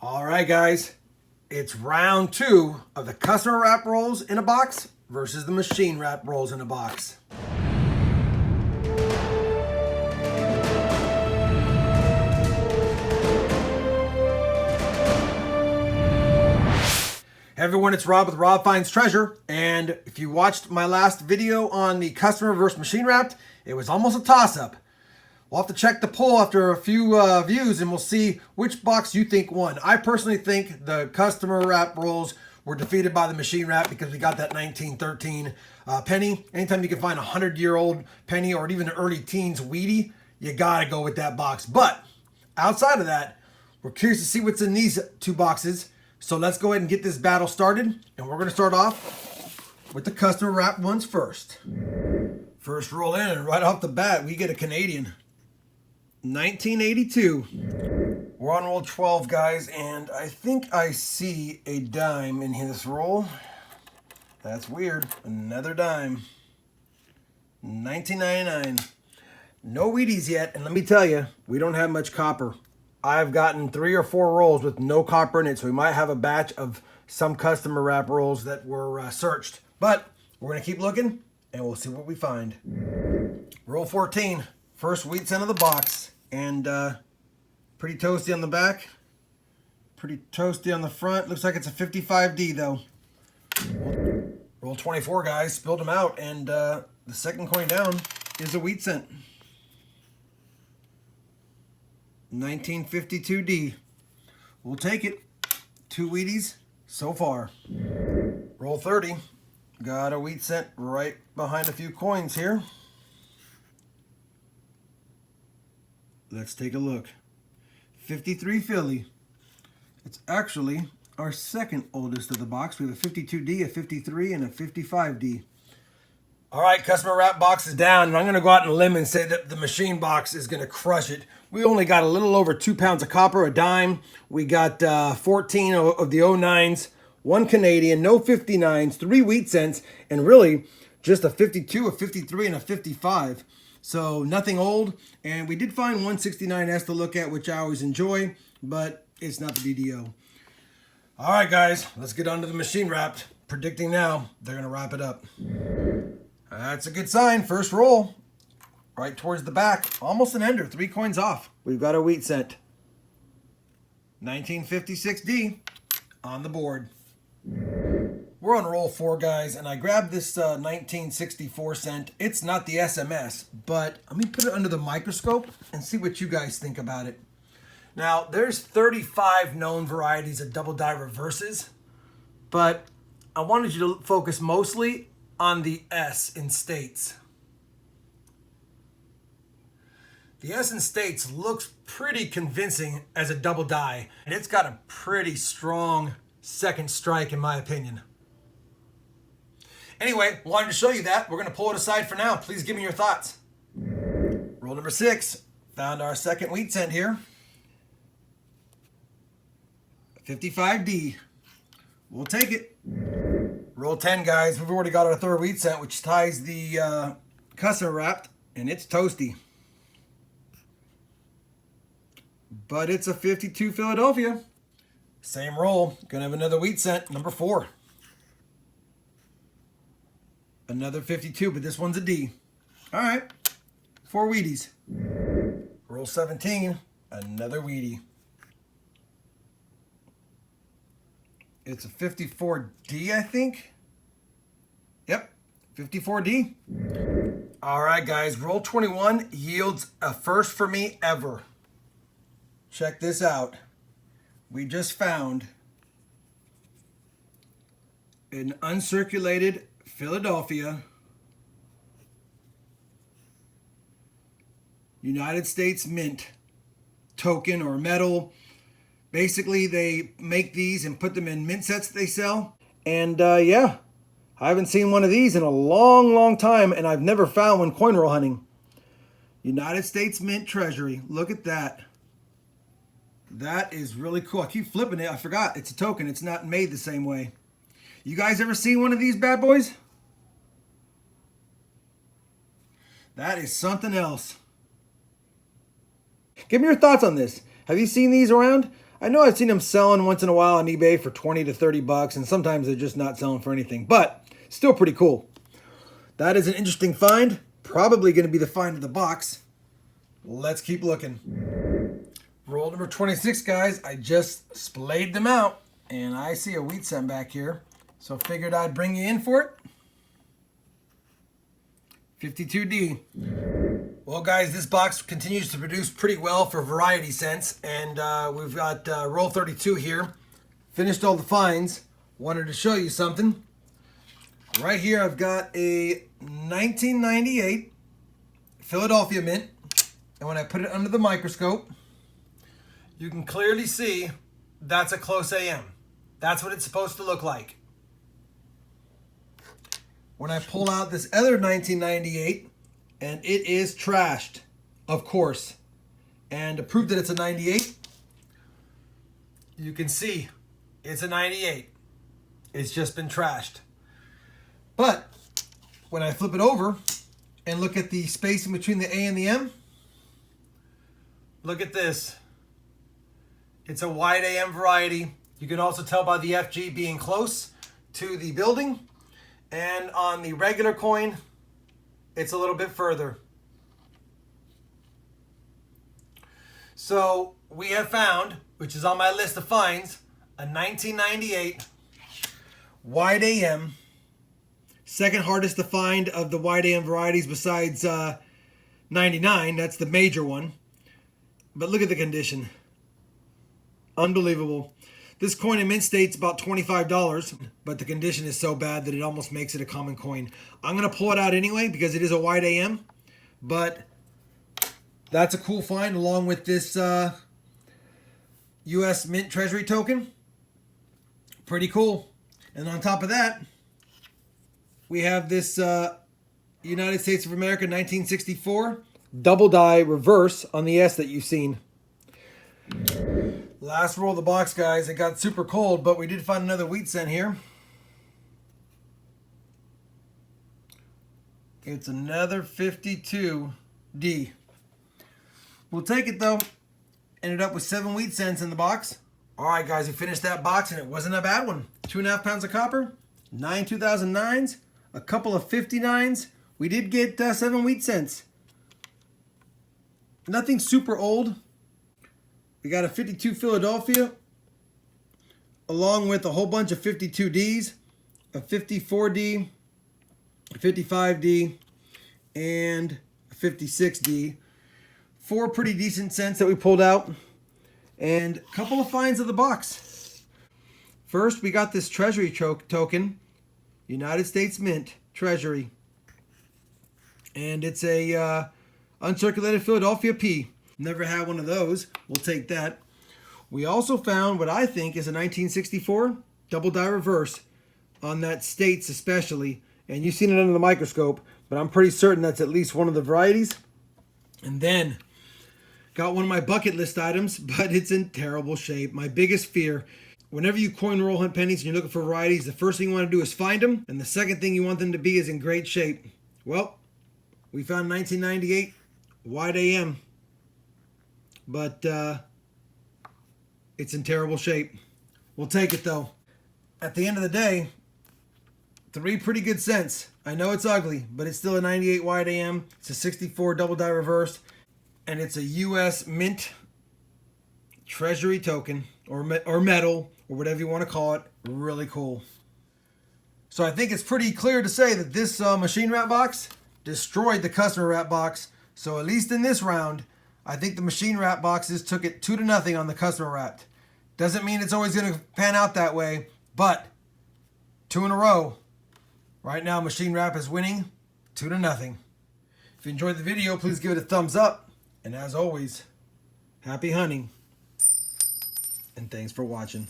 All right, guys, it's round two of the customer wrap rolls in a box versus the machine wrap rolls in a box. Hey everyone, it's Rob with Rob Finds Treasure, and if you watched my last video on the customer versus machine wrapped, it was almost a toss-up. We'll have to check the poll after a few views and we'll see which box you think won. I personally think the customer wrap rolls were defeated by the machine wrap because we got that 1913 penny. Anytime you can find a 100-year-old penny or even an early teens Wheatie, you gotta go with that box. But outside of that, we're curious to see what's in these two boxes. So let's go ahead and get this battle started. And we're gonna start off with the customer wrap ones first. First roll in, and right off the bat, we get a Canadian. 1982. We're on roll 12, guys, and I think I see a dime in this roll. That's weird. Another dime. 1999. No Wheaties yet, and let me tell you, we don't have much copper. I've gotten 3 or 4 rolls with no copper in it, so we might have a batch of some customer wrap rolls that were searched. But we're going to keep looking, and we'll see what we find. Roll 14. First wheat cent of the box. And pretty toasty on the back. Pretty toasty on the front. Looks like it's a 55D though. Roll 24, guys. Spilled them out. And the second coin down is a wheat cent. 1952D. We'll take it. 2 Wheaties so far. Roll 30. Got a wheat cent right behind a few coins here. Let's take a look. 53 Philly. It's actually our second oldest of the box. We have a 52D, a 53, and a 55D. All right, customer wrap box is down, and I'm going to go out on a limb and say that the machine box is going to crush it. We only got a little over 2 pounds of copper, a dime. We got 14 of the 09s, 1 Canadian, no 59s, 3 wheat cents, and really just a 52, a 53, and a 55. So nothing old, and we did find 169S to look at, which I always enjoy, but it's not the BDO. All right, guys, let's get on to the machine wrapped. Predicting now, they're going to wrap it up. That's a good sign. First roll, right towards the back. Almost an ender, 3 coins off. We've got a wheat cent. 1956D on the board. We're on roll 4, guys, and I grabbed this 1964 cent. It's not the SMS, but let me put it under the microscope and see what you guys think about it. Now, there's 35 known varieties of double die reverses, but I wanted you to focus mostly on the S in states. The S in states looks pretty convincing as a double die, and it's got a pretty strong second strike in my opinion. Anyway, wanted to show you that. We're going to pull it aside for now. Please give me your thoughts. Roll number 6. Found our second wheat cent here. 55D. We'll take it. Roll 10, guys. We've already got our third wheat cent, which ties the customer wrapped, and it's toasty. But it's a 52 Philadelphia. Same roll. Gonna have another wheat cent, number 4. Another 52, but this one's a D. All right, 4 Wheaties. Roll 17, another Wheatie. It's a 54D, I think. Yep, 54D. All right, guys, roll 21 yields a first for me ever. Check this out. We just found an uncirculated Philadelphia United States Mint token or metal. Basically, they make these and put them in mint sets they sell. And yeah, I haven't seen one of these in a long, long time, and I've never found one coin roll hunting. United States Mint Treasury. Look at that. That is really cool. I keep flipping it. I forgot. It's a token. It's not made the same way. You guys ever seen one of these bad boys? That is something else. Give me your thoughts on this. Have you seen these around? I know I've seen them selling once in a while on eBay for 20 to 30 bucks, and sometimes they're just not selling for anything, but still pretty cool. That is an interesting find. Probably going to be the find of the box. Let's keep looking. Roll number 26, guys. I just splayed them out, and I see a wheat cent back here, so figured I'd bring you in for it. 52D. Well, guys, this box continues to produce pretty well for variety cents, and we've got roll 32 here. Finished all the finds. Wanted to show you something. Right here, I've got a 1998 Philadelphia Mint, and when I put it under the microscope, you can clearly see that's a close AM. That's what it's supposed to look like. When I pull out this other 1998, and it is trashed, of course. And to prove that it's a 98, you can see it's a 98. It's just been trashed. But when I flip it over and look at the spacing between the A and the M, look at this. It's a wide AM variety. You can also tell by the FG being close to the building. And on the regular coin, it's a little bit further. So we have found, which is on my list of finds, a 1998 wide AM. Second hardest to find of the wide AM varieties besides 99. That's the major one. But look at the condition. Unbelievable. This coin in mint state's about $25, but the condition is so bad that it almost makes it a common coin. I'm going to pull it out anyway because it is a wide AM, but that's a cool find along with this US Mint Treasury Token. Pretty cool. And on top of that, we have this United States of America 1964 double die reverse on the S that you've seen. Last roll of the box, guys. It got super cold, but we did find another wheat cent here. It's another 52D. We'll take it, though. Ended up with 7 wheat cents in the box. All right, guys, we finished that box, and it wasn't a bad one. 2.5 pounds of copper, 9 2009s, a couple of 59s. We did get 7 wheat cents. Nothing super old. We got a 52 Philadelphia, along with a whole bunch of 52Ds, a 54D, a 55D, and a 56D. 4 pretty decent cents that we pulled out, and a couple of finds of the box. First, we got this Treasury token, United States Mint Treasury, and it's a uncirculated Philadelphia P. Never had one of those. We'll take that. We also found what I think is a 1964 double die reverse on that States especially. And you've seen it under the microscope, but I'm pretty certain that's at least one of the varieties. And then got one of my bucket list items, but it's in terrible shape. My biggest fear, whenever you coin roll hunt pennies and you're looking for varieties, the first thing you want to do is find them. And the second thing you want them to be is in great shape. Well, we found 1998 wide AM. But it's in terrible shape. We'll take it, though. At the end of the day, 3 pretty good cents. I know it's ugly, but it's still a 98 wide AM. It's a 64 double die reverse. And it's a US Mint Treasury Token, or metal, or whatever you want to call it. Really cool. So I think it's pretty clear to say that this machine wrap box destroyed the customer wrap box. So at least in this round, I think the machine wrap boxes took it 2-0 on the customer wrapped. Doesn't mean it's always going to pan out that way, but 2 in a row. Right now, machine wrap is winning 2-0. If you enjoyed the video, please give it a thumbs up. And as always, happy hunting. And thanks for watching.